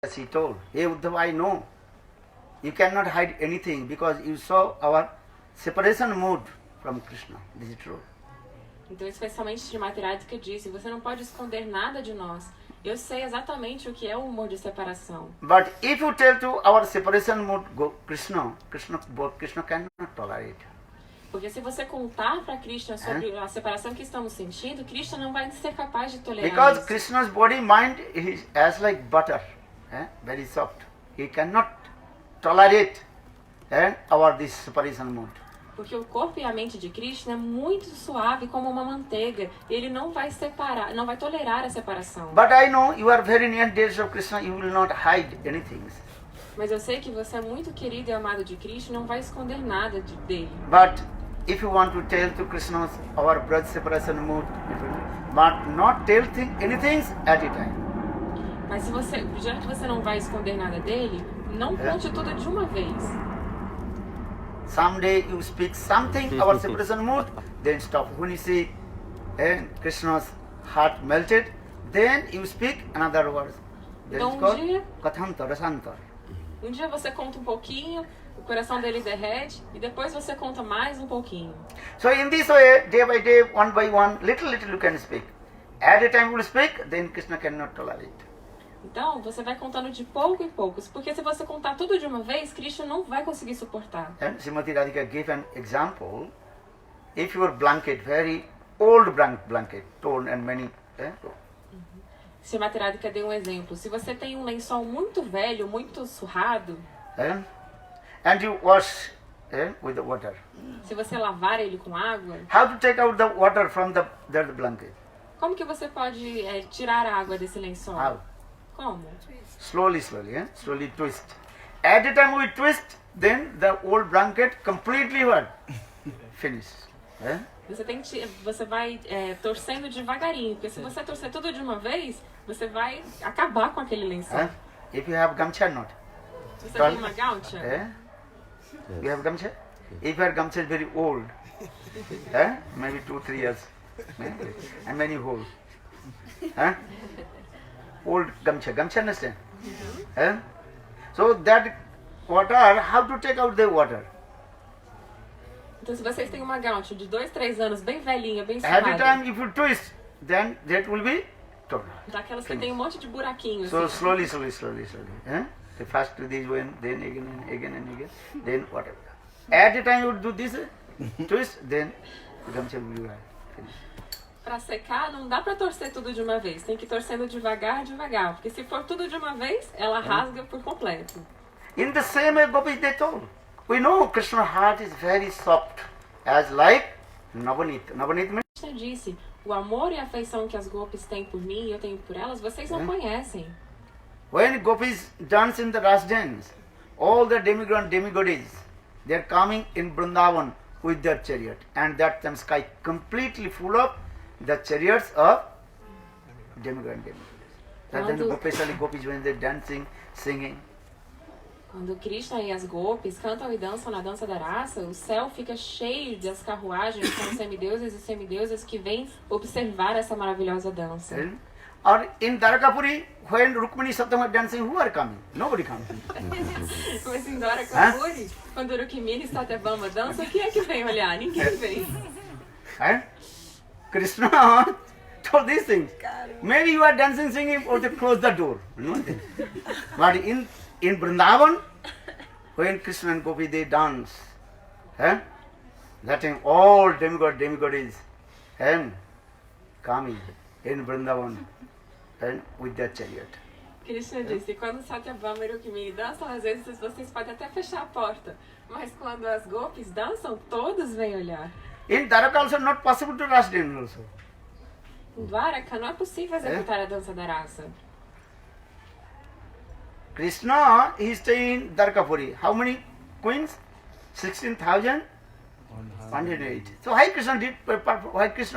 As he told, hey Uddhava, I know you cannot hide anything because you saw our separation mood from Krishna. This is true. Então, especialmente Sri Radhika disse, você não pode esconder nada de nós. Eu sei exatamente o que é o humor de separação. But if you tell to our separation mood, go Krishna cannot tolerate. Porque se você contar para Krishna sobre a separação que estamos sentindo, Krishna não vai ser capaz de tolerar Because isso. Krishna's body mind is as like butter, very soft. He cannot tolerate our this separation mood. Porque o corpo e a mente de Krishna é muito suave como uma manteiga. E ele não vai separar, não vai tolerar a separação. But I know you are very near dears of Krishna, you will not hide anything. Mas eu sei que você é muito querido e amado de Krishna e não vai esconder nada dele. But if you want to tell to Krishna our blood separation mood, but not tell anything at a time. Mas se você, já que você não vai esconder nada dele, não conte tudo de uma vez. Someday you speak something, our separation mood, then stop. When you see Krishna's heart melted, then you speak another word. That is called Kathanta, Rasanta. Um dia você conta um pouquinho, o coração dele derrete, e depois você conta mais um pouquinho. So in this way, day by day, one by one, little you can speak. At a time you will speak, then Krishna cannot tolerate. Então, você vai contando de pouco em pouco, porque se você contar tudo de uma vez, Krishna não vai conseguir suportar. And Srimati Radhika gave an example. If your blanket, very old blanket, torn and many... Srimati Radhika deu um exemplo. Se você tem um lençol muito velho, muito surrado, and you wash with the water. Se você lavar ele com água, How to take out the water from the blanket? como que você pode tirar a água desse lençol? How? Como? Slowly, slowly twist. At the time we twist, then the old blanket completely what? Finish. Você vai torcendo devagarinho, porque se você torcer tudo de uma vez, você vai acabar com aquele lençol. If you have gamcha not? Você tem uma gaucha? You have gamcha? If your gamcha is very old, maybe 2-3 years, and many holes. Old gamcha, understand? So that water, how to take out the water? Então se vocês têm uma gaucha de 2-3 anos, bem velhinha, bem At the suada, time if you twist, then that will be total. daquelas que tem um monte de buraquinhos. So assim. slowly. The first to this one, then again and again, then whatever. At the time you do this twist, then the gamcha will be finished. Pra secar, não dá pra torcer tudo de uma vez. Tem que ir torcendo devagar. Porque se for tudo de uma vez, ela rasga por completo. In the same way, Gopis they told. We know Krishna's heart is very soft, as like Navanita. Navanita means Krishna disse, o amor e a afeição que as gopis têm por mim e eu tenho por elas, vocês não conhecem. when Gopis dance in the Ras dance, all the demigods, they are coming in Vrindavan with their chariot, and that time sky completely full of the chariots of demigod. And then especially Gopis when they are dancing, singing. Quando Krishna e as gopis cantam e dançam na dança da raça, o céu fica cheio das carruagens com semideuses e semideusas que vêm observar essa maravilhosa dança. Or in Dwarakapuri, when Rukmini Satyam are dancing, who are coming? Nobody comes. Mas em Dwarakapuri, quando Rukmini e Satyabhama dançam, quem é que vem olhar? Ninguém vem. Krishna told these things. Maybe you are dancing, singing, or they close the door. But in Vrindavan, when Krishna and Gopi they dance, that time all demigod is coming in Vrindavan and with their chariot. Krishna disse, quando Satyabhama e Rukmini dançam, às vezes vocês podem até fechar a porta, mas quando as gopis dançam, todos vêm olhar. In Dwaraka also not possible to Ras dance also. Em Dwaraka não é possível executar a dança da raça. Krishna, he is staying in Dwarakapuri. How many queens? 16,108. So why Krishna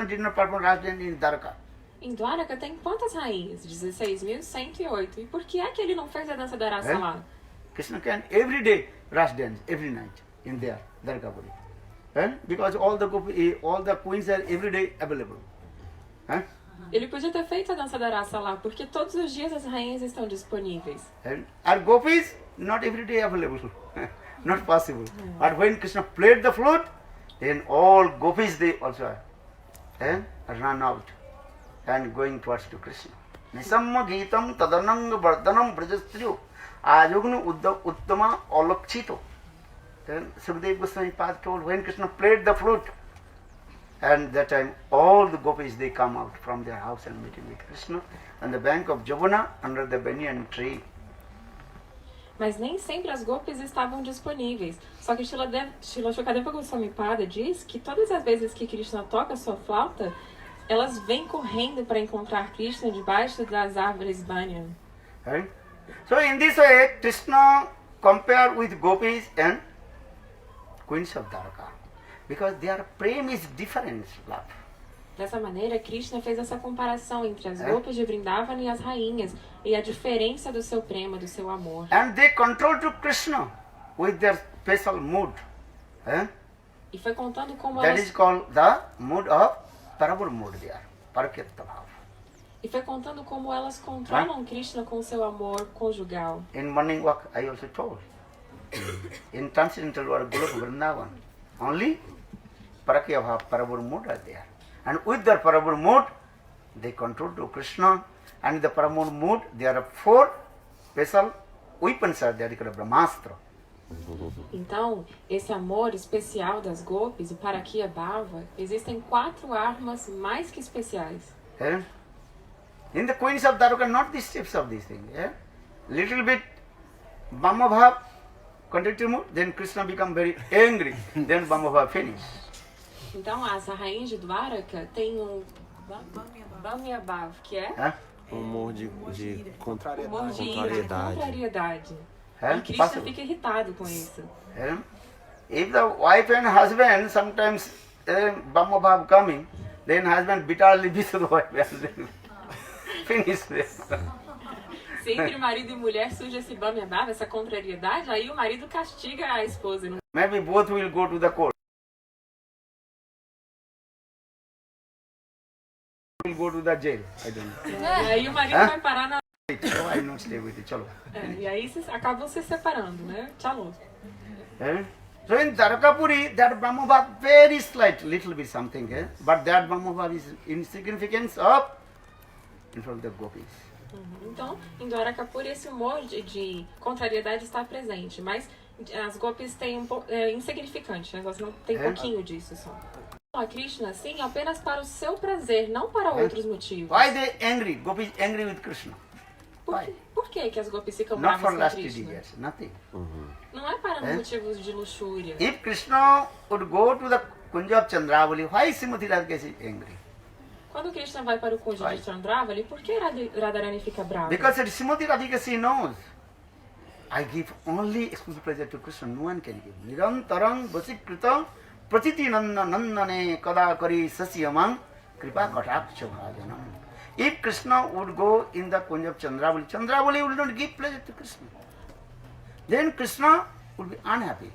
did not perform Ras dance in Dwaraka? Em Dwaraka tem quantas rainhas? 16.108. E por que é que ele não fez a dança da raça lá? Krishna can every day Ras dance, every night in there, Dwarakapuri. Because all the queens are every day available. Ele podia ter feito a dança da raça lá, porque todos os dias as rainhas estão disponíveis. And our gopis not every day available, not possible. But when Krishna played the flute, then all gopis they also run out and going towards to Krishna. Nisamma Geetam Tadanang Vardhanam Brajastriyo Ajugnu Uttama Alakchito. Then Sukadeva Goswami Pad told when Krishna played the flute, and that time all the gopis they come out from their house and meeting with Krishna on the bank of Jamuna under the banyan tree. Mas nem sempre as gopis estavam disponíveis. Só que Srila Shukadeva Goswami Pada diz que todas as vezes que Krishna toca sua flauta, elas vêm correndo para encontrar Krishna debaixo das árvores banyan. Right? So in this way, Krishna compared with gopis and queens of Dwarka, because their prem is different love. Dessa maneira, Krishna fez essa comparação entre as gopis de Vrindavana e as rainhas, e a diferença do seu prema, do seu amor. And they control to Krishna with their special mood. E foi contando como That elas... is called the mood of Parabur mood there, Parakyatta Bhava. E foi contando como elas controlam Krishna com seu amor conjugal. In morning walk, I also told. In transcendental world, Golok Vrindavan, only Parakya Bhava, Parabur mood are there. And with their Parabur mood, they control to Krishna. And in the Parabur mood, there are 4 special weapons are there, called Brahmastra. Então, esse amor especial das gopis, o Parakya Bhava, existem 4 armas mais que especiais. In the queens of Dwarka, not the steps of these things. Little bit Brahma Bhav, contracted mood, then Krishna become very angry, then Brahma Bhav finish. Então, as rainhas de Dwaraka têm um Bamya Bhav, que é humor de humor de ira, contrariedade. contrariedade. E Krishna fica irritado com isso. If the wife and husband sometimes Brahma Bhav coming, then husband bitterly beats the wife and then finish there. Se entre marido e mulher surge esse Bamya Bhava, essa contrariedade, aí o marido castiga a esposa. Maybe both will go to the court. Will go to the jail. I don't know. E aí o marido vai parar na... So I not stay with you. Chalo. E aí acabam se separando, né? Tchau. So in Dwarkapuri, that Brahma Bhav very slight, little bit something, but that Brahma Bhav is insignificance of in front of the gopis. Então, em Dwarakapuri esse humor de contrariedade está presente, mas as gopis têm insignificante, né? Elas não têm pouquinho disso só. A Krishna, sim, apenas para o seu prazer, não para outros motivos. Why they angry? Gopis angry with Krishna. Por que as gopis ficam Not for bravas com last Krishna? years, nothing. Não é para motivos de luxúria. If Krishna would go to the Kunja of Chandravali, why Srimati Radhika is angry? Quando Krishna vai para o Kunja de Chandravali, por que Radharani fica brava? Because Srimati Radhika, she knows, I give only exclusive pleasure to Krishna, no one can give. Nirantarang vasikrita pratiti nandane kadakari sasyamang kripa kataksha bhajanam. If Krishna would go in the Kunja of Chandravali, Chandravali will not give pleasure to Krishna. Then Krishna would be unhappy.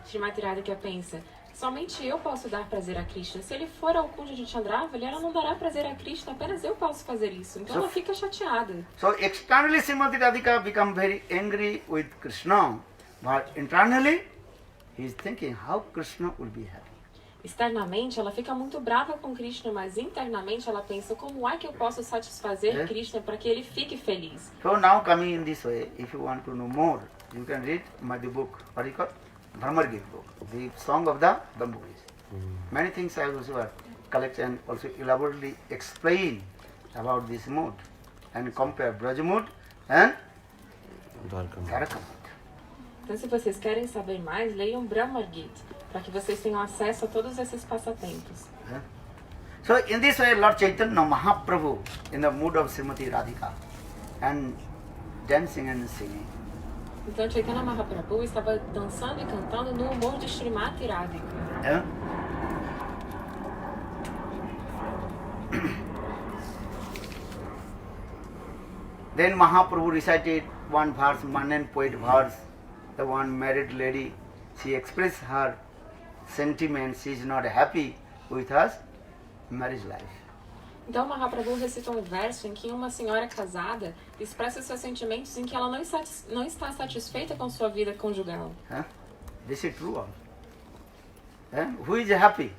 Srimati Radhika pensa, somente eu posso dar prazer a Krishna. Se ele for ao Kunja de Chandravali, ela não dará prazer a Krishna, apenas eu posso fazer isso. Então ela fica chateada. So externally Srimati Radhika become very angry with Krishna, but internally he is thinking how Krishna will be happy. Externamente ela fica muito brava com Krishna, mas internamente ela pensa, como é que eu posso satisfazer Krishna para que ele fique feliz? So now coming in this way, if you want to know more, you can read the book, what is it called? Brahmargit book, the song of the Bamburis. Many things I also collect and also elaborately explain about this mood and compare Braja mood and Dwarka mood. Então, se vocês querem saber mais, leiam Brahmar Gita, para que vocês tenham acesso a todos esses passatempos. So in this way, Lord Chaitanya Mahaprabhu in the mood of Srimati Radhika and dancing and singing. Então, Chaitanya Mahaprabhu estava dançando e cantando no humor de Srimati Radhika. Then Mahaprabhu recited one verse, Manan poet verse. The one married lady, she expressed her sentiments. She is not happy with her marriage life. Então Mahaprabhu recita um verso em que uma senhora casada expressa seus sentimentos em que ela não está satisfeita com sua vida conjugal. Huh? This is true. Who is happy?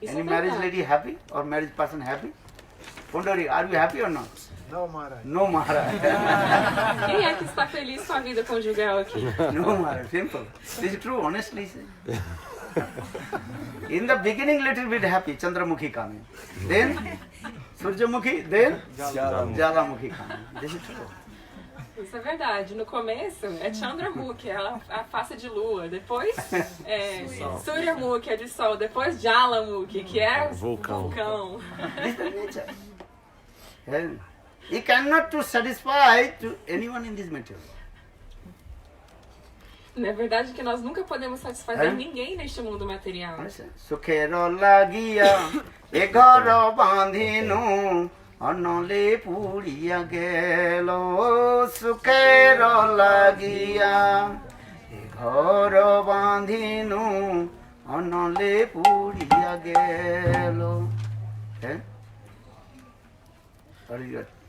Isso Any é married verdade. lady happy or married person happy? Pundari, are you happy or not? No, Maharaj. No, Maharaj. Quem é que está feliz com a vida conjugal aqui? No, Maharaj. Simple. This is true, honestly. In the beginning, little bit happy, Chandramukhi coming. Then Surjamukhi, then Jalamukhi coming. This is true. Isso é verdade. No começo é Chandramukhi, ela a face de lua. Depois é Suryamukhi, é de sol. Depois Jalamukhi, que é Vulcão. vulcão. This is the nature. And you cannot to satisfy to anyone in this material. Na verdade que nós nunca podemos satisfazer ninguém neste mundo material. Sukhero lagia, eghar bandhinu, anole puriya gelo. Sukhero lagia, eghar bandhinu, anole puriya gelo.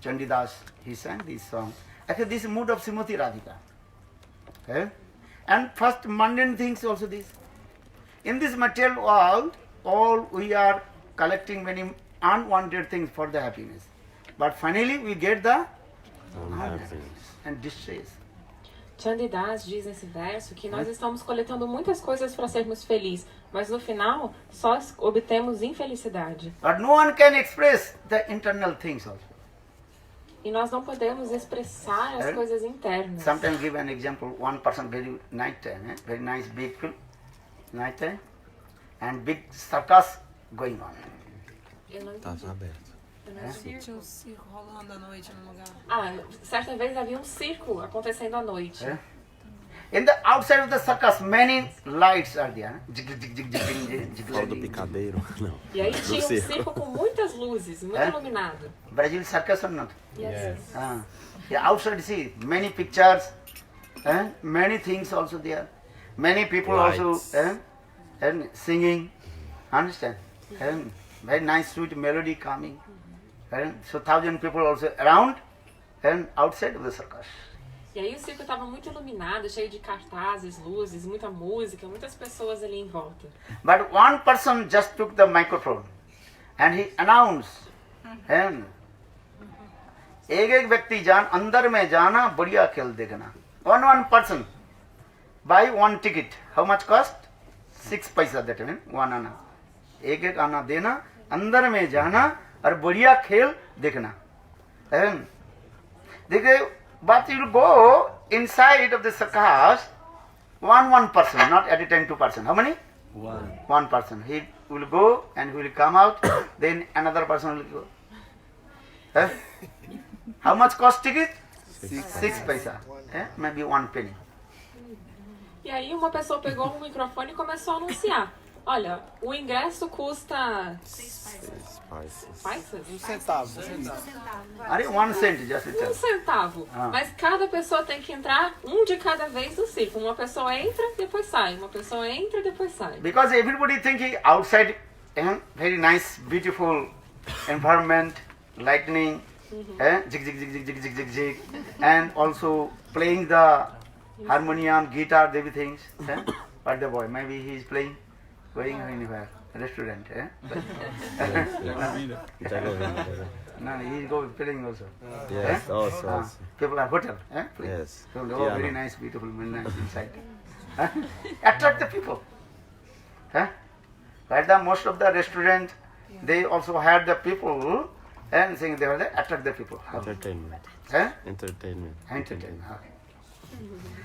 Chandidas, he sang this song. Actually, this is mood of Srimati Radhika. And first mundane things also this. In this material world, all we are collecting many unwanted things for the happiness. But finally we get the unhappiness and distress. Chandidas diz nesse verso que nós estamos coletando muitas coisas para sermos felizes, mas no final só obtemos infelicidade. But no one can express the internal things also. E nós não podemos expressar as coisas internas. Sometimes give an example, one person very night time, very nice big film, night time, and big circus going on. Eu não Tá entendi. aberto. Tinha um circo rolando à noite no lugar. Ah, certa vez havia um circo acontecendo à noite. In the outside of the circus, many lights are there. Jig, jig, jig, jig, jig, jig, Fora do jig. picadeiro, não. E aí Do tinha um circo. circo com muitas luzes, muito iluminado. Brazil circus or not? Yes. Yeah, outside see many pictures, many things also there. Many people Lights. also and singing. Understand? Very nice sweet melody coming. So 1,000 people also around and outside of the circus. E aí o circo estava muito iluminado, cheio de cartazes, luzes, muita música, muitas pessoas ali em volta. But one person just took the microphone and he announced, एक एक व्यक्ति जान अंदर में जाना बढ़िया खेल देखना. One person buy one ticket. How much cost? 6 paisa that mean 1 आना. एक एक आना देना, अंदर में जाना और बढ़िया खेल देखना. देखिए, but you go inside of the circus, one person, not at a time 2 person. How many? One person. He will go and he will come out. Then another person will go. How much cost ticket? 6 paisa. Maybe 1 penny. E aí uma pessoa pegou um microfone e começou a anunciar. Olha, o ingresso custa... Paisas? Centavo. Are 1 cent just a Um centavo. Ah. Mas cada pessoa tem que entrar um de cada vez no circo. Uma pessoa entra, depois sai. Uma pessoa entra, depois sai. Because everybody thinking outside, very nice, beautiful environment, lightning, jig, jig, jig, jig, jig, jig, jig, jig, and also playing the harmonium, guitar, everything. But the boy, maybe he is playing, going anywhere, restaurant. No, he is go playing also. Yes, also. People are hotel. Playing. Yes. So, Piano. very nice, beautiful, very nice inside. Attract the people. But the most of the restaurant, they also had the people and saying they were there, attract the people. Entertainment. Entertainment. Entertainment. Okay.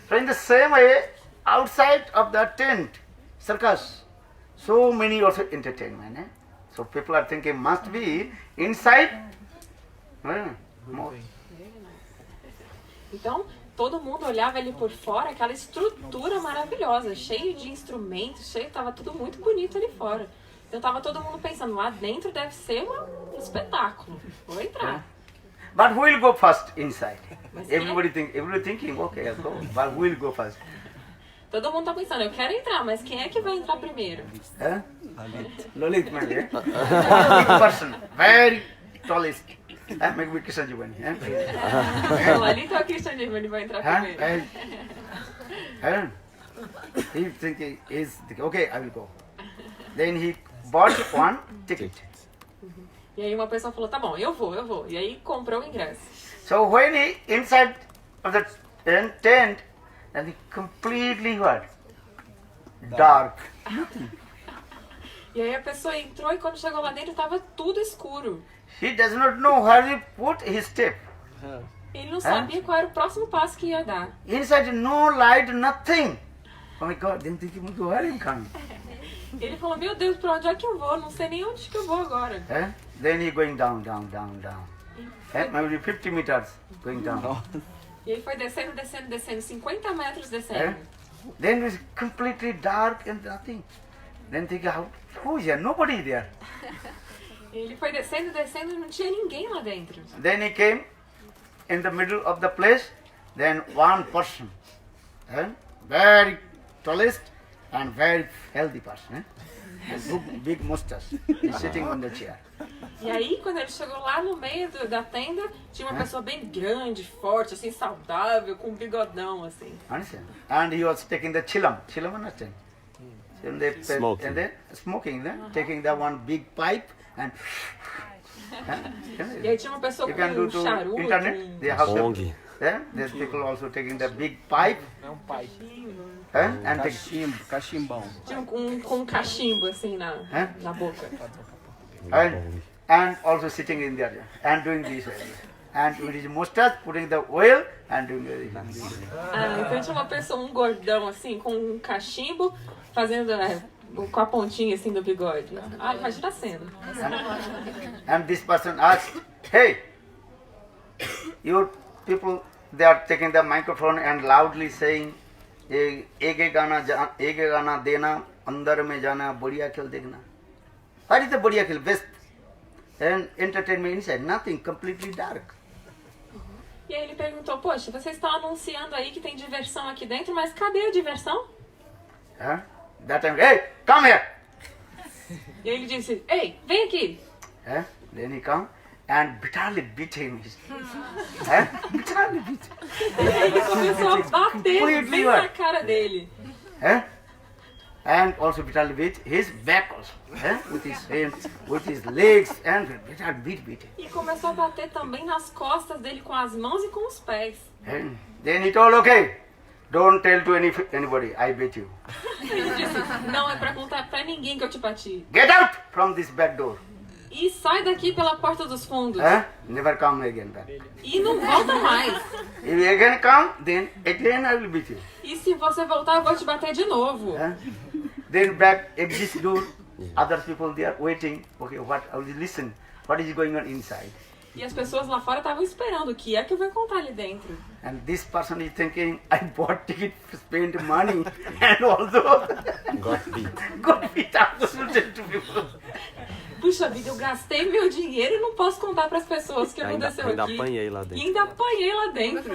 So in the same way, outside of the tent, circus, so many also entertainment. So people are thinking must be inside. More. Então, todo mundo olhava ali por fora, aquela estrutura maravilhosa, cheio de instrumentos, tava tudo muito bonito ali fora. Então tava todo mundo pensando, lá dentro deve ser um espetáculo. Vou entrar. But who will go first inside? Mas Everybody thinking, okay, I'll go. But who will go first? Todo mundo tá pensando, eu quero entrar, mas quem é que vai entrar primeiro? Huh? Lalit maybe. Eh? Big person, very tallest. Maybe Krishna Jivani. O Lalita ou a Christian Germany vai entrar primeiro? He thinking is okay, I will go. Then he bought one ticket. E aí uma pessoa falou, tá bom, eu vou. E aí comprou o ingresso. So when he inside of the tent, then he completely what? Dark. E aí a pessoa entrou e quando chegou lá dentro tava tudo escuro. He does not know where he put his step. Ele não sabia qual era o próximo passo que ia dar. Inside no light, nothing. Oh my God, then thinking, where am I coming? Ele falou, meu Deus, pra onde é que eu vou? Não sei nem onde que eu vou agora. Then he going down. Maybe 50 meters going down. E ele foi descendo, 50 metros descendo. Then it was completely dark and nothing. Then think, who is there? Nobody is there. Ele foi descendo e não tinha ninguém lá dentro. Then he came in the middle of the place. Then one person, very tallest and very healthy person, big mustache, is sitting on the chair. E aí, quando ele chegou lá no meio da tenda, tinha uma pessoa bem grande, forte, assim, saudável, com um bigodão, assim. Understand? And he was taking the chilam. Chilam, understand? And they Smoking. And they smoking, taking the one big pipe and. E aí tinha uma pessoa You com can do um to charuto, internet. They have Bong. there's people also taking the big pipe. pai. And take, Cachimbão. tinha com um cachimbo, assim, na boca. and also sitting in there and doing this. And with his mustache, putting the oil and doing this. Então tinha uma pessoa, um gordão, assim, com um cachimbo, fazendo com a pontinha, assim, do bigode. Imagina a cena. And this person asked, hey, you people, they are taking the microphone and loudly saying, एक गाना देना, अंदर में जाना, बढ़िया खेल देखना. What is the बढ़िया खेल? Best. And entertainment inside, nothing, completely dark. E aí ele perguntou, poxa, vocês estão anunciando aí que tem diversão aqui dentro, mas cadê a diversão? That time, hey, come here. E aí ele disse, ei, vem aqui. Then he come and bitterly beat him. Bitterly beat. E aí ele começou a bater bem na cara dele. And also bitterly beat his back also, with his hands, with his legs, and bitterly beat. E começou a bater também nas costas dele com as mãos e com os pés. And then he told, okay, don't tell to anybody, I beat you. Ele disse, não é pra contar pra ninguém que eu te bati. Get out from this back door. E sai daqui pela porta dos fundos. Never come again back. E não volta mais. If you again come, then again I will beat you. E se você voltar, eu vou te bater de novo. Then back exit door, other people they are waiting. Okay, what? I will listen. What is going on inside? E as pessoas lá fora estavam esperando o que é que eu vou contar ali dentro. And this person is thinking, I bought ticket, spent money, and also got beat up to people. Puxa vida, eu gastei meu dinheiro e não posso contar para as pessoas o que aconteceu ainda aqui. apanhei lá dentro. E ainda apanhei lá dentro.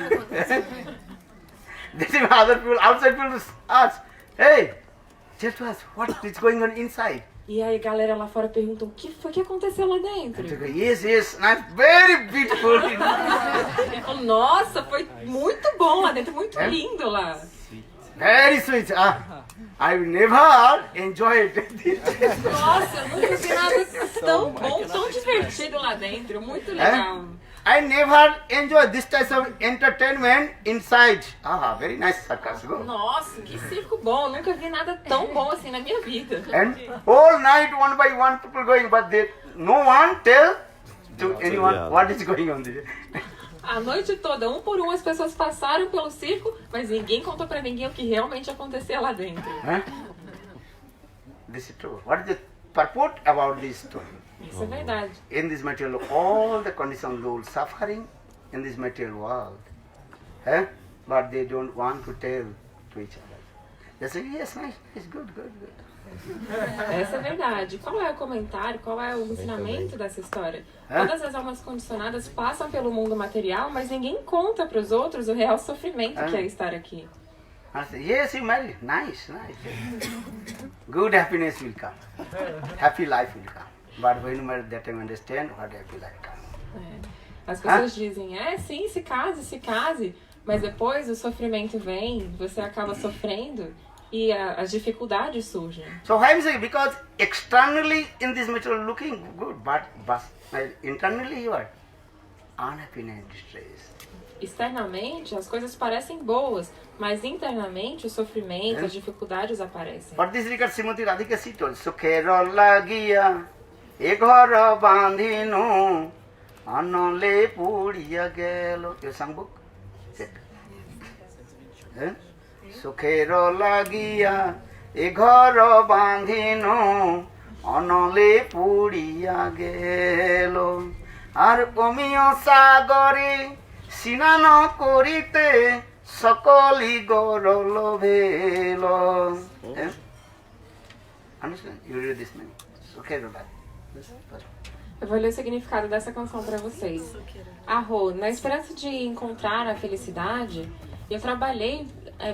This is other people, outside people ask, hey, tell to us what is going on inside. E aí a galera lá fora pergunta, o que foi que aconteceu lá dentro? And they go, yes, nice, very beautiful. Ele falou, nossa, foi muito bom lá dentro, muito lindo lá. Very sweet. I will never enjoy it. Nossa, eu nunca vi nada tão bom, tão divertido lá dentro, muito legal. I never enjoy this type of entertainment inside. Very nice circus. Nossa, que circo bom, nunca vi nada tão bom assim na minha vida. And whole night one by one people going, but no one tell to anyone what is going on there. A noite toda, um por um, as pessoas passaram pelo circo, mas ninguém contou pra ninguém o que realmente acontecia lá dentro. This is true. What is the purport about this story? Isso é verdade. In this material, all the conditions go suffering in this material world. But they don't want to tell to each other. They say, yes, nice, good. Essa é verdade. Qual é o comentário, qual é o ensinamento dessa história? Todas as almas condicionadas passam pelo mundo material, mas ninguém conta para os outros o real sofrimento que é estar aqui. I say, yes, you married. Nice, nice. Good happiness will come. Happy life will come. But when you marry, that time understand what happy life comes. As pessoas dizem, sim, se case. Mas depois o sofrimento vem, você acaba sofrendo e as dificuldades surgem. So why I'm saying, because externally in this material looking good, but internally you are unhappiness, distress. Externamente as coisas parecem boas, mas internamente o sofrimento, as dificuldades aparecem. For this regard, Srimati Radhika she told, Sukhera lagiya, eghara bandhinu, anole puriya gelo. Your songbook? Check. Sukhera lagiya, eghara bandhinu, anole puriya gelo. Ar omiyo sagore, sinano korite, sakali gorolo velo. Understand? You read this many. Okay, Robert. Eu vou ler o significado dessa canção para vocês. Arro, na esperança de encontrar a felicidade, eu trabalhei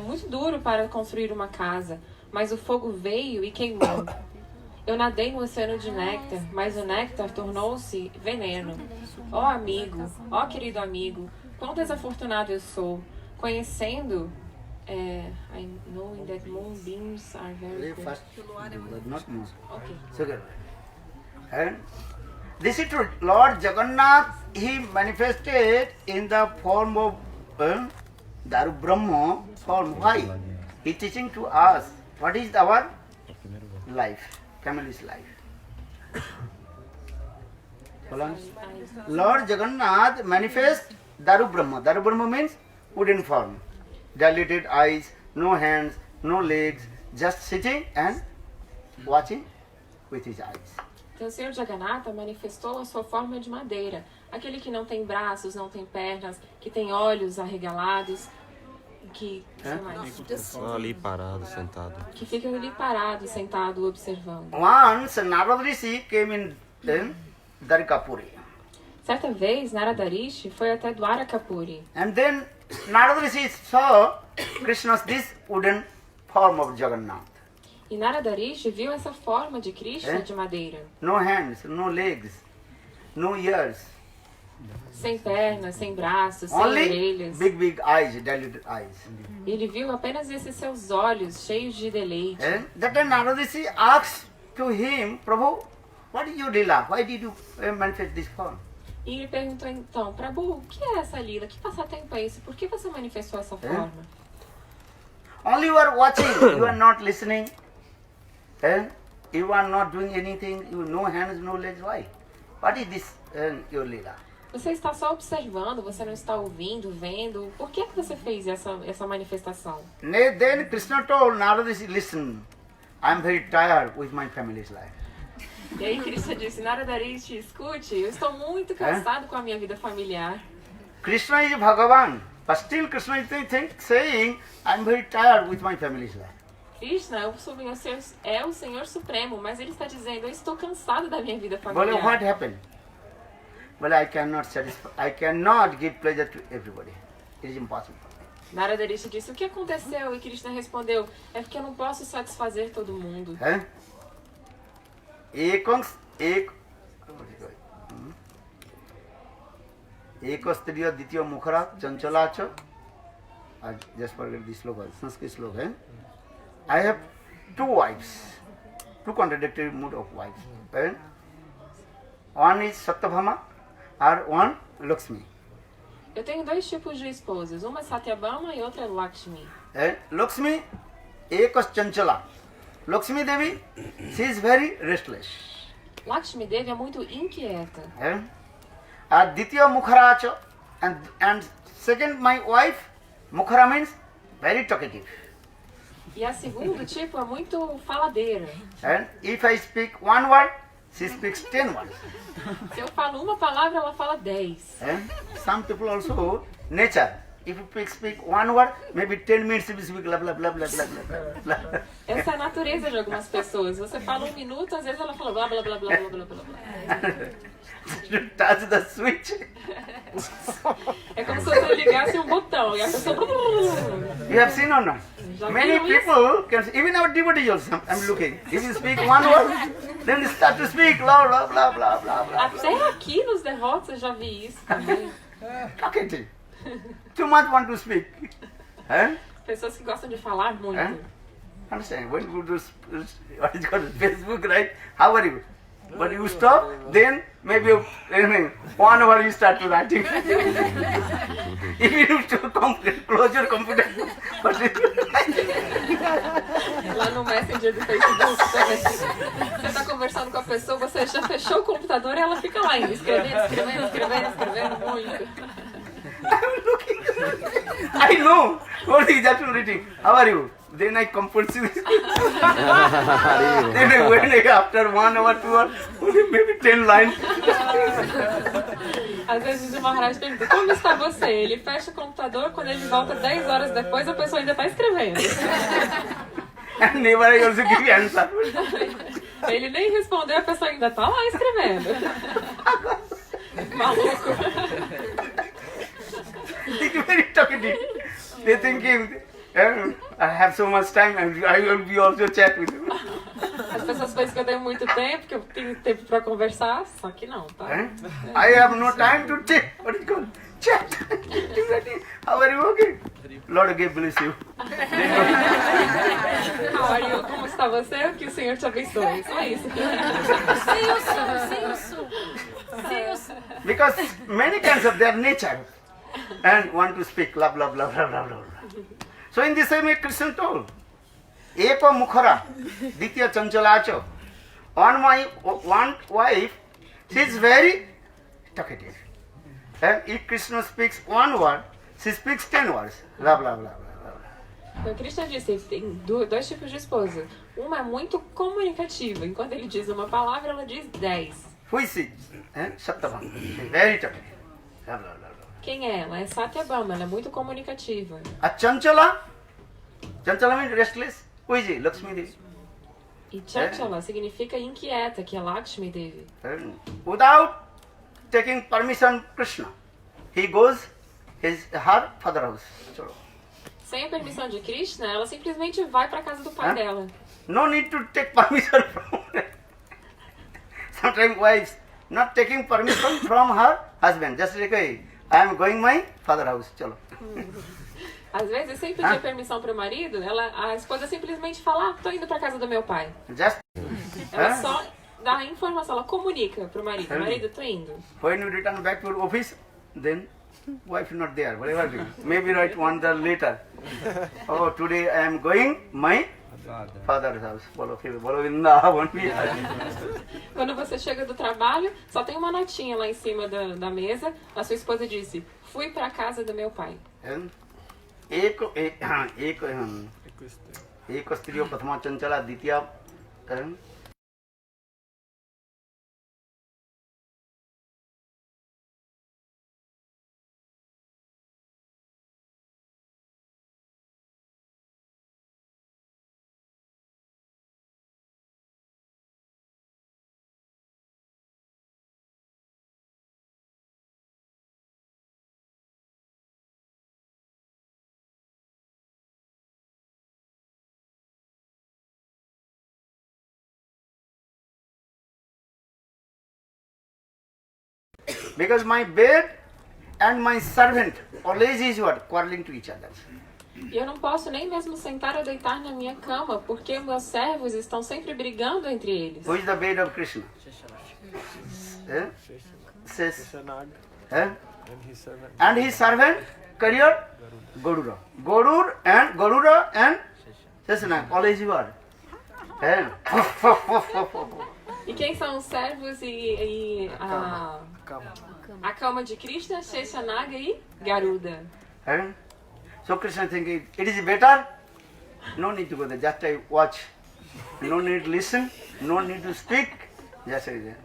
muito duro para construir uma casa, mas o fogo veio e queimou. Eu nadei no oceano de néctar, mas o néctar tornou-se veneno. Ó amigo, ó querido amigo, quão desafortunado eu sou, conhecendo... I know that moonbeams are very good. First, not more. Okay. So good. And this is true. Lord Jagannath, he manifested in the form of Daru Brahma form. Why? He teaching to us what is our life, family's life. Lord Jagannath manifest Daru Brahma. Daru Brahma means wooden form. Dilated eyes, no hands, no legs, just sitting and watching with his eyes. Então o Senhor Jagannatha manifestou a sua forma de madeira, aquele que não tem braços, não tem pernas, que tem olhos arregalados, que Ali parado, sentado. que fica ali parado, sentado, observando. Once Narada Rishi came in Dwarkapuri. Certa vez, Narada Rishi foi até Dwarakapuri. And then Narada Rishi saw Krishna's this wooden form of Jagannath. E Narada Rishi viu essa forma de Krishna de madeira, No hands, no legs, no ears. sem pernas, sem braços, sem Only orelhas. big eyes, dilated eyes. E ele viu apenas esses seus olhos cheios de deleite. And that time Narada Rishi asked to him, Prabhu, what is your lila? Why did you manifest this form? E ele perguntou então, Prabhu, o que é essa lila? Que passatempo é esse? Por que você manifestou essa forma? Only you are watching, you are not listening. You are not doing anything, you no hands, no legs. Why? What is this your lila? Você está só observando, você não está ouvindo, vendo. Por que você fez essa manifestação? Then Krishna told Narada Rishi, listen, I am very tired with my family's life. E aí Krishna disse, Narada Rishi, escute, eu estou muito cansado com a minha vida familiar. Krishna is Bhagavan, but still Krishna is saying, I am very tired with my family's life. Krishna é o Senhor Supremo, mas ele está dizendo, eu estou cansado da minha vida Well, familiar. what happened? Well, I cannot give pleasure to everybody. It is impossible. Narada Rishi disse, o que aconteceu? E Krishna respondeu, é porque eu não posso satisfazer todo mundo. Ekastriya Ditya Mukhara Chanchalacha. I just forget this sloka, Sanskrit sloka. I have two wives, two contradictory mood of wives. One is Satyabhama or one Lakshmi. Eu tenho dois tipos de esposas, uma é Satyabhama e outra é Lakshmi. Lakshmi Ekas Chanchala. Lakshmi Devi, she is very restless. Lakshmi Devi é muito inquieta. Ditya Mukharacha, and second my wife, Mukhara means very talkative. E a segundo tipo é muito faladeira. And if I speak one word, she speaks 10 words. Se eu falo uma palavra, ela fala 10. Some people also, nature. If you speak one word, maybe 10 minutes you speak blah blah blah blah blah blah blah. Essa é a natureza de algumas pessoas. Você fala um minuto, às vezes ela fala blá blá blá blá blá blá blá blá. Touch the switch. É como se você ligasse um botão e a pessoa... You have seen or not? Já Many viram isso? people can, even our devotees also, I'm looking. If you speak one word, then they start to speak blah blah blah blah blah blah. Até aqui nos devotos eu já vi isso também. Talkative. Too much want to speak. Eh? Pessoas que gostam de falar muito. Eh? Understand? When you go to what is called Facebook, right? How are you? But you stop, then maybe 1 hour you start to writing. If you to close your computer, but Lá no Messenger do Facebook, você está conversando com a pessoa, você já fechou o computador e ela fica lá ainda, escrevendo muito. I'm looking. I know. What is that reading? How are you? Then I compose this. Then I wait after 1 hour, 2 hours, maybe 10 lines. Às vezes o Maharaj pergunta, como está você? Ele fecha o computador, quando ele volta 10 horas depois, a pessoa ainda está escrevendo. And never I also give answer. Ele nem respondeu, a pessoa ainda está lá escrevendo. Maluco. They are very talkative. They thinking, I have so much time and I will be also chat with you. As pessoas pensam que eu tenho muito tempo, que eu tenho tempo para conversar, só que não, tá? I have no time to check. What is it called? Chat. How are you? Okay. Lord God bless you. How are you? Como está você? Que o Senhor te abençoe. Só isso. Because many kinds of their nature and want to speak blah blah blah blah blah blah. So in the same way Krishna told, Eka Mukhara, Ditya Chanchalacho. On my one wife, she is very talkative. And if Krishna speaks one word, she speaks 10 words. Blah blah blah blah blah. Então, Krishna disse que tem dois tipos de esposa. Uma é muito comunicativa. Enquanto ele diz uma palavra, ela diz 10. Who is she? Satyabhama. She is very talkative. Blah blah blah blah. Quem é ela? É Satyabhama. Ela é muito comunicativa. A Chanchala? Chanchala means restless. Who is he? Lakshmi Devi. E Chanchala significa inquieta, que é Lakshmi Devi. Without taking permission Krishna, he goes her father house. Chalo. Sem a permissão de Krishna, ela simplesmente vai para casa do pai dela. No need to take permission from her. Sometimes wives not taking permission from her husband. Just like, I am going my father house. Chalo. Às vezes, sem pedir permissão para o marido, a esposa simplesmente fala, tô indo para casa do meu pai. Just Ela só dá a informação, ela comunica pro marido. Marido, tô indo. when you return back to your office, then wife not there. Whatever it is. Maybe write one day later. Oh, today I am going my father's house. Bolo Vrindavan. Quando você chega do trabalho, só tem uma notinha lá em cima da mesa. A sua esposa disse, fui para casa do meu pai. एक स्त्रियों प्रथमा चंचला द्वितीय because my bed and my servant always is what? Quarreling to each other. E eu não posso nem mesmo sentar ou deitar na minha cama, porque meus servos estão sempre brigando entre eles. Who is the bed of Krishna? And his servant, career? Garuda. Garuda and Sheshanag, always you are. E quem são os servos e a cama de Krishna, Sheshanaga e Garuda. So Krishna thinking, it is better, no need to go there, just I watch. No need to listen, no need to speak, just I there.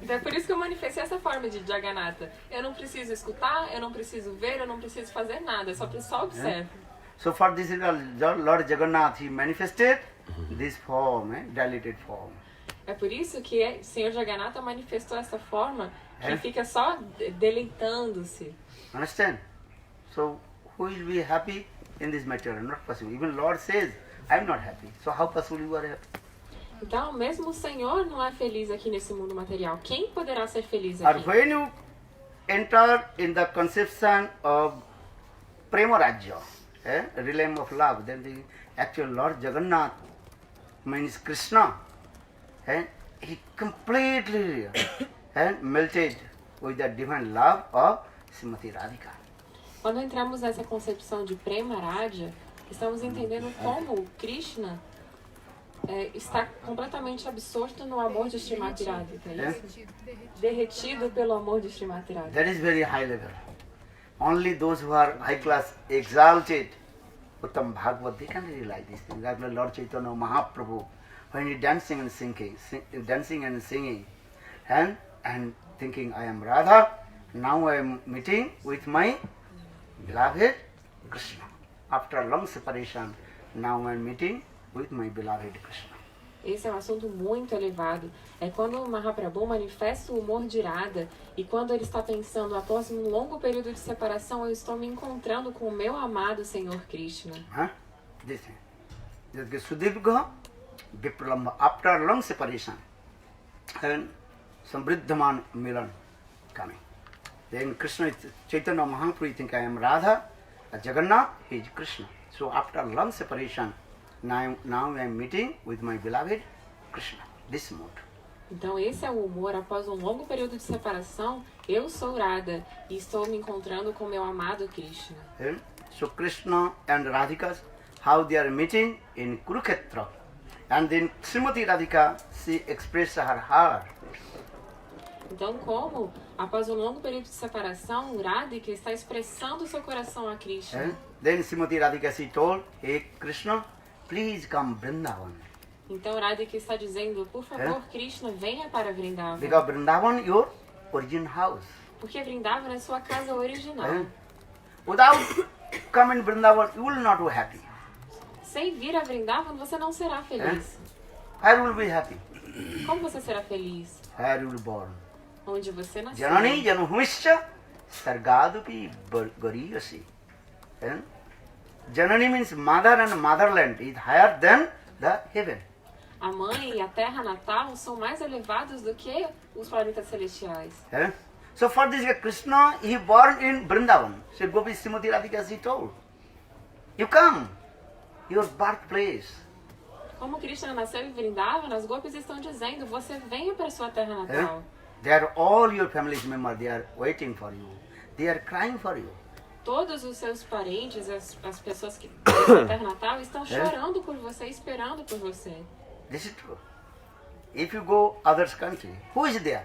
Então é por isso que eu manifestei essa forma de Jagannatha. Eu não preciso escutar, eu não preciso ver, eu não preciso fazer nada, eu só observo. So for this Lord Jagannath, he manifested this form, dilated form. É por isso que o Senhor Jagannatha manifestou essa forma que fica só deleitando-se. Understand? So who will be happy in this material, not possible. Even Lord says, I am not happy. So how possible you are happy? Então, mesmo o Senhor não é feliz aqui nesse mundo material. Quem poderá ser feliz Or aqui? when you enter in the conception of Prema Rajya, realm of love, then the actual Lord Jagannath means Krishna, he completely melted with the divine love of Srimati Radhika. Quando entramos nessa concepção de Prema Radha, estamos entendendo como Krishna está completamente absorto no amor de Srimati Radhika. Derretido pelo amor de Srimati Radhika. That is very high level. Only those who are high class, exalted, Uttam Bhagavad, they can realize this thing. Like Lord Chaitanya Mahaprabhu, when he dancing and singing, and thinking, I am Radha, now I am meeting with my beloved Krishna. After a long separation, now I am meeting with my beloved Krishna. Esse é um assunto muito elevado. É quando o Mahaprabhu manifesta o humor de Radha e quando ele está pensando, após um longo período de separação, eu estou me encontrando com o meu amado Senhor Krishna. This thing. Sudibgha Vipralamba, after a long separation, and Samriddhaman Milan coming. Then Krishna is Chaitanya Mahaprabhu think I am Radha, Jagannath, he is Krishna. So after a long separation, now I am meeting with my beloved Krishna. This mode. Então esse é o humor após um longo período de separação. Eu sou Radha e estou me encontrando com meu amado Krishna. So Krishna and Radhika, how they are meeting in Kurukshetra. And then Srimati Radhika, she expressed her heart. Então como, após um longo período de separação, Radhika está expressando seu coração a Krishna. Then Srimati Radhika, she told, hey Krishna, please come Vrindavan. Então Radhika está dizendo, por favor, Krishna, venha para Vrindavan. Because Vrindavan, your origin house. Porque Vrindavan é sua casa original. Without coming Vrindavan, you will not be happy. Sem vir a Vrindavan, você não será feliz. Where will be happy? Como você será feliz? Where you will born. Onde você nasceu. Janani Januhumischa Sargadupi Gariyasi. Janani means mother, and motherland is higher than the heaven. A mãe e a terra natal são mais elevados do que os planetas celestiais. So for this Krishna, he born in Vrindavan. So Gopi Srimati Radhika, she told, you come, your birthplace. Como Krishna nasceu em Vrindavan, as Gopis estão dizendo, você venha para sua terra natal. They are all your family members, they are waiting for you. They are crying for you. Todos os seus parentes, as pessoas que têm sua terra natal, estão chorando por você, esperando por você. This is true. If you go others country, who is there?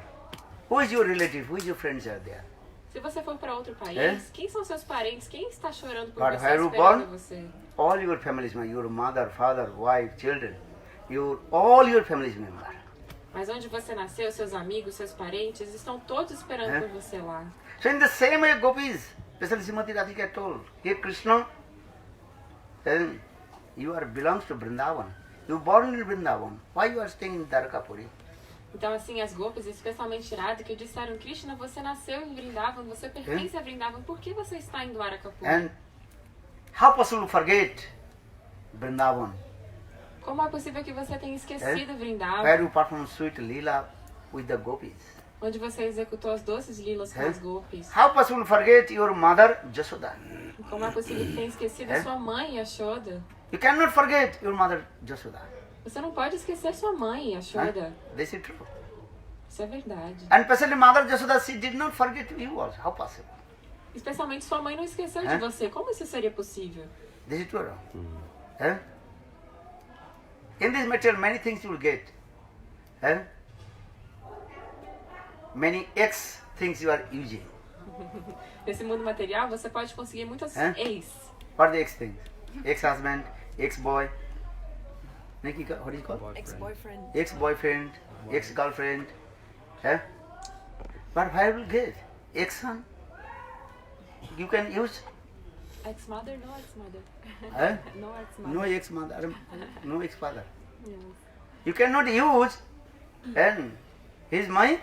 Who is your relative? Who is your friends are there? Se você for para outro país, quem são seus parentes? Quem está chorando por But você, where you esperando born? você? All your families members, your mother, father, wife, children, all your families members. Mas onde você nasceu, seus amigos, seus parentes, estão todos esperando por você lá. So in the same way, Gopis, especially Srimati Radhika told, here Krishna, you are belongs to Vrindavan. You born in Vrindavan. Why you are staying in Dwarkapuri? Então, assim, as Gopis, especialmente Radhika, disseram, Krishna, você nasceu em Vrindavan, você pertence a Vrindavan, por que você está em Dwarakapuri? And how possible to forget Vrindavan? Como é possível que você tenha esquecido Where Vrindavan, you perform sweet lila with the Gopis? onde você executou as doces lilas com as Gopis? How possible to forget your mother, Jasoda? Como é possível que tenha esquecido sua mãe, Yashoda? You cannot forget your mother, Jasoda. Você não pode esquecer sua mãe, Yashoda. This is true. Isso é verdade. And especially mother Jasoda, she did not forget you also. How possible? Especialmente sua mãe não esqueceu de você. Como isso seria possível? This is true. In this material, many things you will get. Many X things you are using. Nesse mundo material, você pode conseguir muitas ex. What are the X things? Ex-husband, ex-boy. What is it called? Ex-boyfriend. Ex-boyfriend, ex-girlfriend. But where will get? Ex-son? You can use. Ex-mother? No ex-mother. No ex-mother. No ex-mother, no ex-father. Yes. You cannot use, and he is my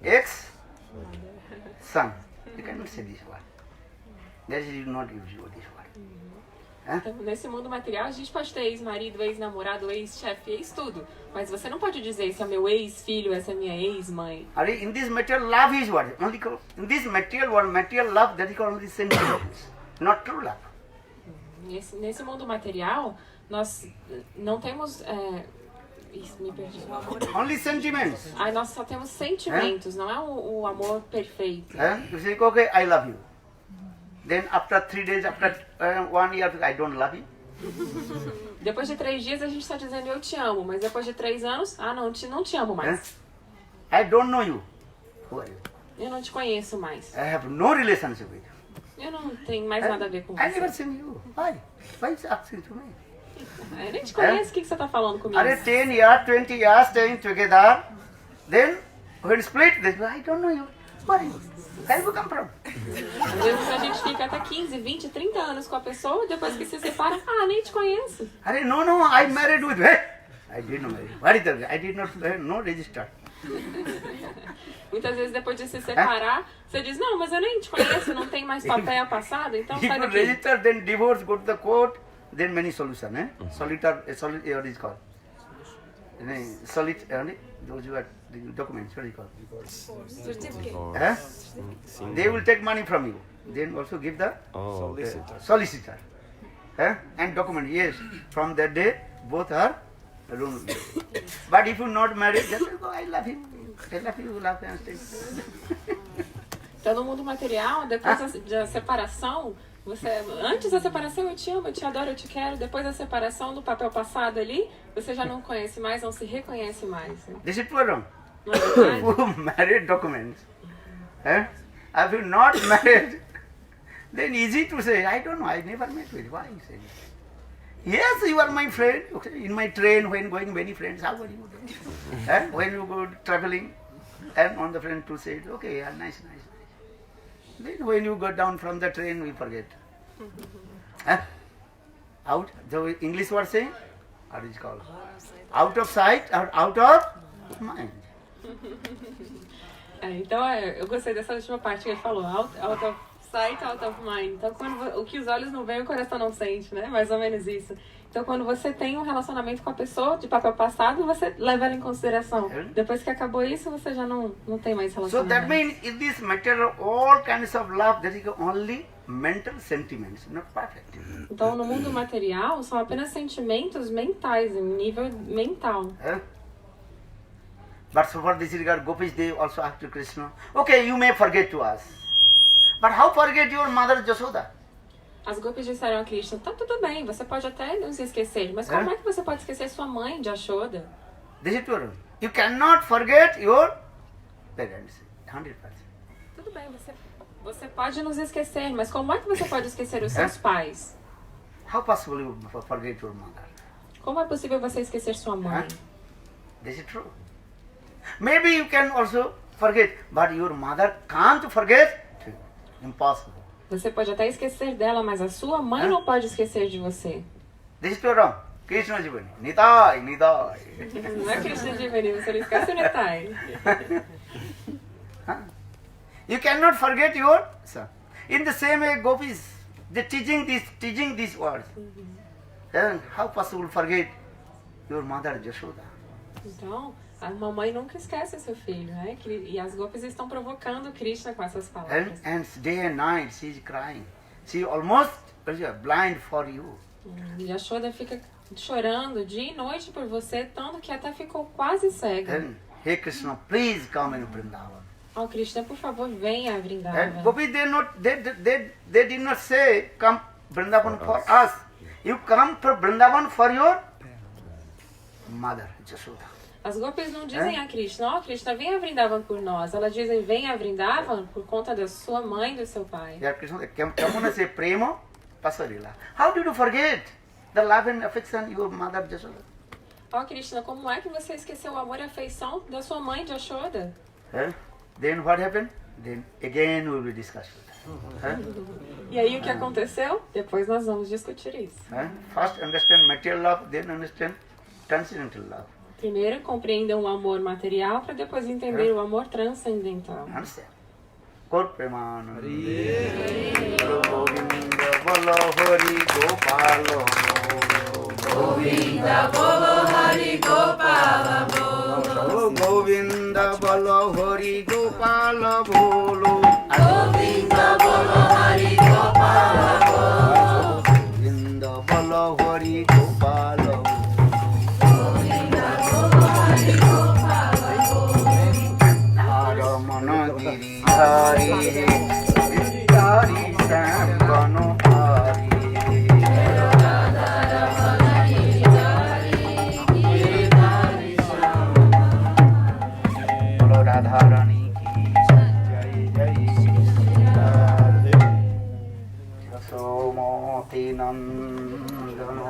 ex-son. You cannot say this word. That is not use this word. Então, nesse mundo material, a gente pode ter ex-marido, ex-namorado, ex-chefe, ex-tudo. Mas você não pode dizer esse é meu ex-filho, essa é minha ex-mãe. In this material, love is what? Only in this material world, material love, that is called only sentiments, not true love. Nesse mundo material, nós não temos... Isso, me perdi. Only sentiments. Aí nós só temos sentimentos, não é o amor perfeito. You say, okay, I love you. Then after 3 days, after 1 year, I don't love you. Depois de 3 dias a gente está dizendo eu te amo, mas depois de 3 anos, não te amo mais. I don't know you. Who are you? Eu não te conheço mais. I have no relationship with you. Eu não tenho mais nada a ver com I never você. seen you. Why? Why is asking to me? Eu nem te conheço, o que você está falando comigo? Are 10 years, 20 years staying together? Then when split, they say, I don't know you. Where are you? Where you come from? Às vezes a gente fica até 15, 20, 30 anos com a pessoa, depois que se separa, nem te conheço. Are no, I married with her. I did not marry. What is that? I did not no register. Muitas vezes depois de se separar, você diz, não, mas eu nem te conheço, não tem mais papel passado, então If sai you daqui. register, then divorce, go to the court, then many solution. Solitaire, what is called? Solitaire, those who are the documents, what is called? Certificate. Sim. They will take money from you. Then also give the Oh, solicitor. And document, yes. From that day, both are alone. But if you not married, just go, I love him. I love you, love him. Então, no mundo material, depois da separação, antes da separação eu te amo, eu te adoro, eu te quero. Depois da separação, do papel passado ali, você já não conhece mais, não se reconhece mais. This is wrong. Não é verdade? Who married documents? If you not married, then easy to say, I don't know, I never met with. Why you say? Yes, you are my friend. Okay. In my train, when going many friends, how are you doing? When you go traveling, and on the friend to say, okay, nice. Then when you go down from the train, we forget. Out, the English word saying, how is it called? Out of sight, out of mind. Então, eu gostei dessa última parte que ele falou, out of sight, out of mind. Então, o que os olhos não veem, o coração não sente, né? Mais ou menos isso. Então, quando você tem um relacionamento com a pessoa de papel passado, você leva ela em consideração. Depois que acabou isso, você já não tem mais So relacionamento. that means in this material, all kinds of love, that is only mental sentiments, not perfect. Então, no mundo material, são apenas sentimentos mentais, em nível mental. But so for this regard, Gopis, they also asked to Krishna, okay, you may forget to us. But how forget your mother Jashoda? As Gopis disseram a Krishna, tá tudo bem, você pode até nos esquecer, mas como é que você pode esquecer sua mãe de Yashoda? This is true. You cannot forget your parents, 100%. Tudo bem, você pode nos esquecer, mas como é que você pode esquecer os seus pais? How possible you forget your mother? Como é possível você esquecer sua mãe? This is true. Maybe you can also forget, but your mother can't forget. Impossible. Você pode até esquecer dela, mas a sua mãe não pode esquecer de você. This is too wrong. Krishna Jivani. Nitai. Não é Krishna Jivani, você não esquece o Nitai. You cannot forget your son. In the same way, Gopis, they teaching these words. Then how possible forget your mother Jashoda? Então, a mamãe nunca esquece seu filho, né? E as Gopis estão provocando Krishna com essas palavras. And day and night she is crying. She almost blind for you. E Yashoda fica chorando dia e noite por você, tanto que até ficou quase cega. Then, hey Krishna, please come in Vrindavan. Oh, Krishna, por favor, venha a And Vrindavan. Gopis, they did not say come Vrindavan for us. You come for Vrindavan for your mother Jashoda. As Gopis não dizem a Krishna, Krishna, venha a Vrindavan por nós. Elas dizem, venha a Vrindavan por conta da sua mãe e do seu pai. Here Krishna, come say prema pasarila. How did you forget the love and affection your mother Jashoda? Oh, Krishna, como é que você esqueceu o amor e a afeição da sua mãe de Yashoda? Then what happened? Then again we will discuss. E aí o que aconteceu? Depois nós vamos discutir isso. First understand material love, then understand transcendental love. Primeiro compreendam o amor material para depois entender o amor transcendental. Understand? Gaur Premanand. Hare Govinda. bolo Hari Gopal Govinda bolo Hari Gopal bolo. Govinda bolo Hari Gopal bolo. Govinda bolo Hari Gopal bolo. Govinda bolo Hari Gopal bolo. Govinda bolo Hari Gopal bolo. Haramana Giridhari Hari Sambhanu Hari. Bolo Radharani ki jai jai Radhe. Yasomati Nandana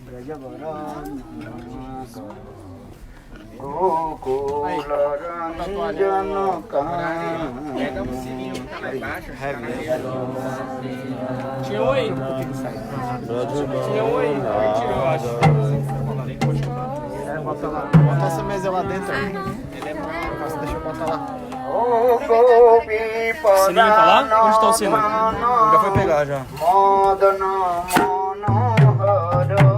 Brajavarana Gokula Ranjana Tinha um aí. Tinha um aí. Tirou, eu acho. Bota essa mesa lá dentro. Deixa eu botar lá. Sininho tá lá? Onde está o sino? Já foi pegar já. Madana Manohara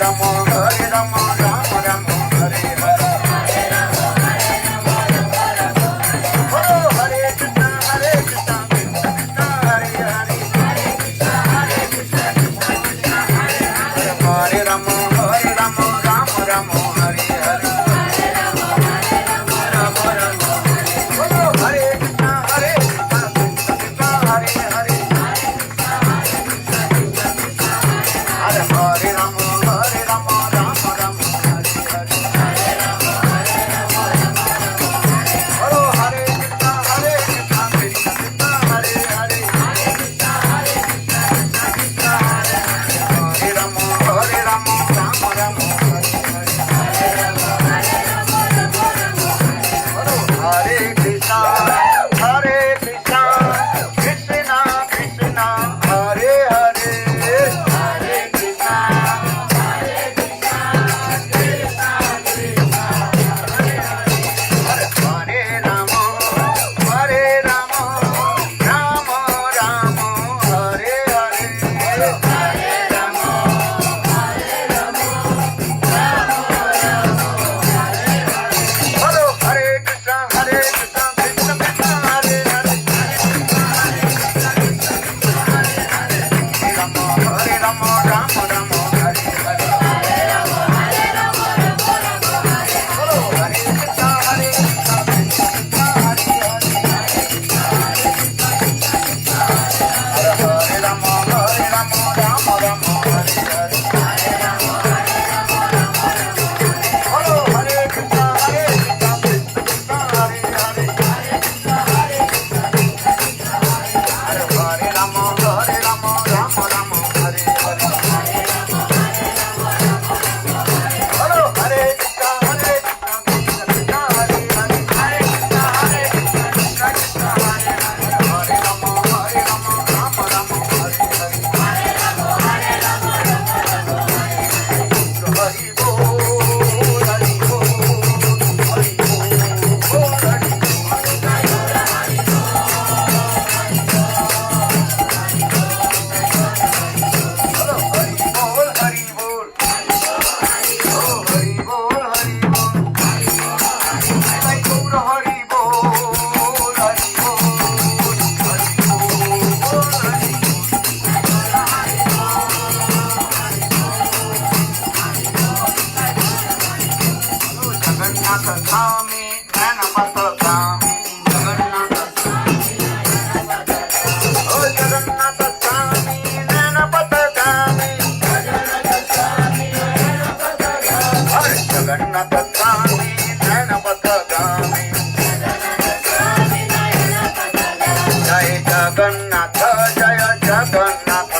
Rama Hare Rama Rama Rama Hare Hare Bolo Hare Krishna Hare Krishna Krishna Krishna Hare Hare Hare Rama Rama Rama Hare Hare Bolo Hare Krishna Hare Krishna Krishna Krishna Hare Hare Hare Rama Rama Rama Rama Hare Hare Bolo Hare Krishna Krishna Krishna Hare Hare Hare Rama Rama Rama Rama Hare Hare Bolo Hare Krishna Krishna Krishna Hare Hare Hare Krishna Hare Rama Rama Rama Hare Hare Hare Rama Bolo Hare Krishna Krishna Krishna Hare Hare Hare Rama Rama Rama Hare Hare Bolo Hare Krishna Krishna Krishna Hare Hare Hare Rama Rama Rama Hare Hare Bolo Hare Krishna Krishna Krishna Hare Hare Hare Rama Rama Rama Hare Hare Bolo Hare Krishna Krishna Krishna Hare Hare Hare Rama Rama Rama Hare Hare Hari Bol Hari Bol Hari Bol Hari Bolo Hari Bol Hari Bol Oh Hari Bol Hari Bol Sai Gaura Hari Bol Hari Bol Hari Bol Hari Jagannath Swami Ganapata Swami Jagannath Oh Jagannath Swami Ganapata Swami Hare Jagannath Swami Ganapata Swami Jai Jagannath Jaya Jagannath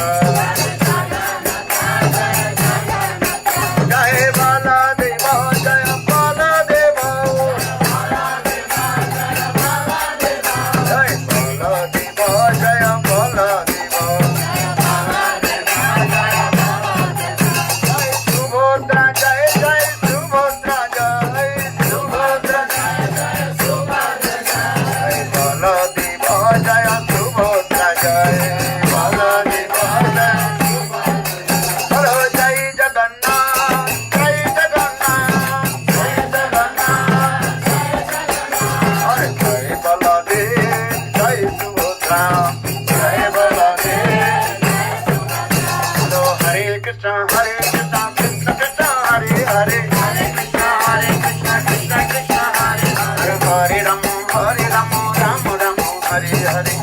Jai Baladeva Jaya Baladeva Jai Baladeva Jaya Baladeva Jai Subhadra Jai Jai Subhadra Jai Subhadra Jai Baladeva Jaya Subhadra Jai Baladeva Jaya Hare Jai Jagannath Jai Jagannath Jai Jagannath Hare Jai Baladev Jai Subhadra Jai Baladev Bolo Hare Krishna Krishna Krishna Hare Hare Hare Krishna Krishna Krishna Hare Hare Hare Rama Rama Rama Hare Hare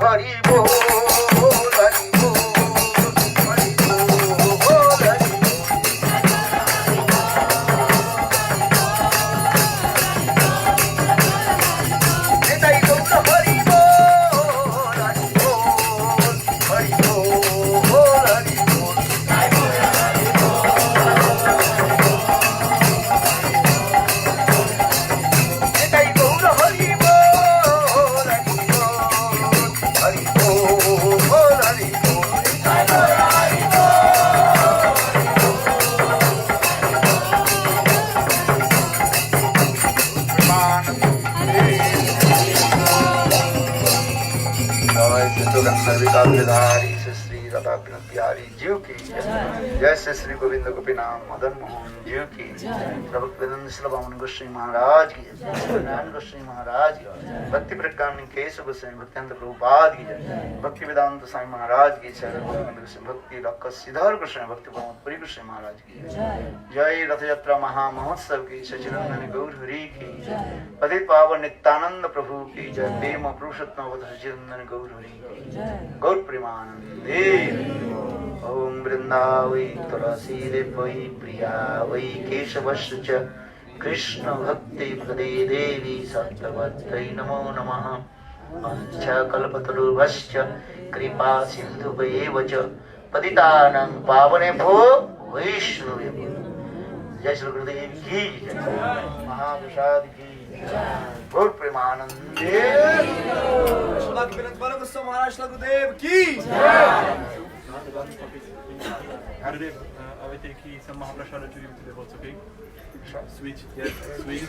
Hari Bol Hari Bol Hari Bol Hari Sai Gaura Hari Bol Hari Bol Hari Bol Hari Bol काव्यधारी श्री राधा बिहारी जीव की जय श्री गोविंद गोपीनाथ मदन मोहन जीव की भक्ति गोस्वामी महाराज की नारायण गोस्वामी महाराज की भक्ति प्रज्ञान केशव गोस्वामी भक्तिवेदांत प्रभुपाद की भक्ति वेदांत स्वामी महाराज की भक्ति श्रीधर गोस्वामी भक्ति पुरी गोस्वामी महाराज की जय रथ यात्रा महामहोत्सव की सचिनंदन गौर हरि की पतित पावन नित्यानंद प्रभु की जय प्रेम पुरुषोत्तम सचिनंदन गौर हरि की गौर प्रेमानंदे ओम वृंदावै तुलसी वै प्रिया वै केशवस्य च कृष्ण भक्ति पदे देवी सत्यवत्यै नमो नमः कल्पतरुभ्यश्च कृपा सिन्धुभ्येव च पतितानां पावनेभ्यो वैष्णवेभ्यो जय श्री गुरुदेव की जय महाप्रसाद की गौर प्रेमानंदे महाराज गुरुदेव की Gurudev, I will take some Mahaprasada to give to the devotees, okay? Sweet, yes, sweet.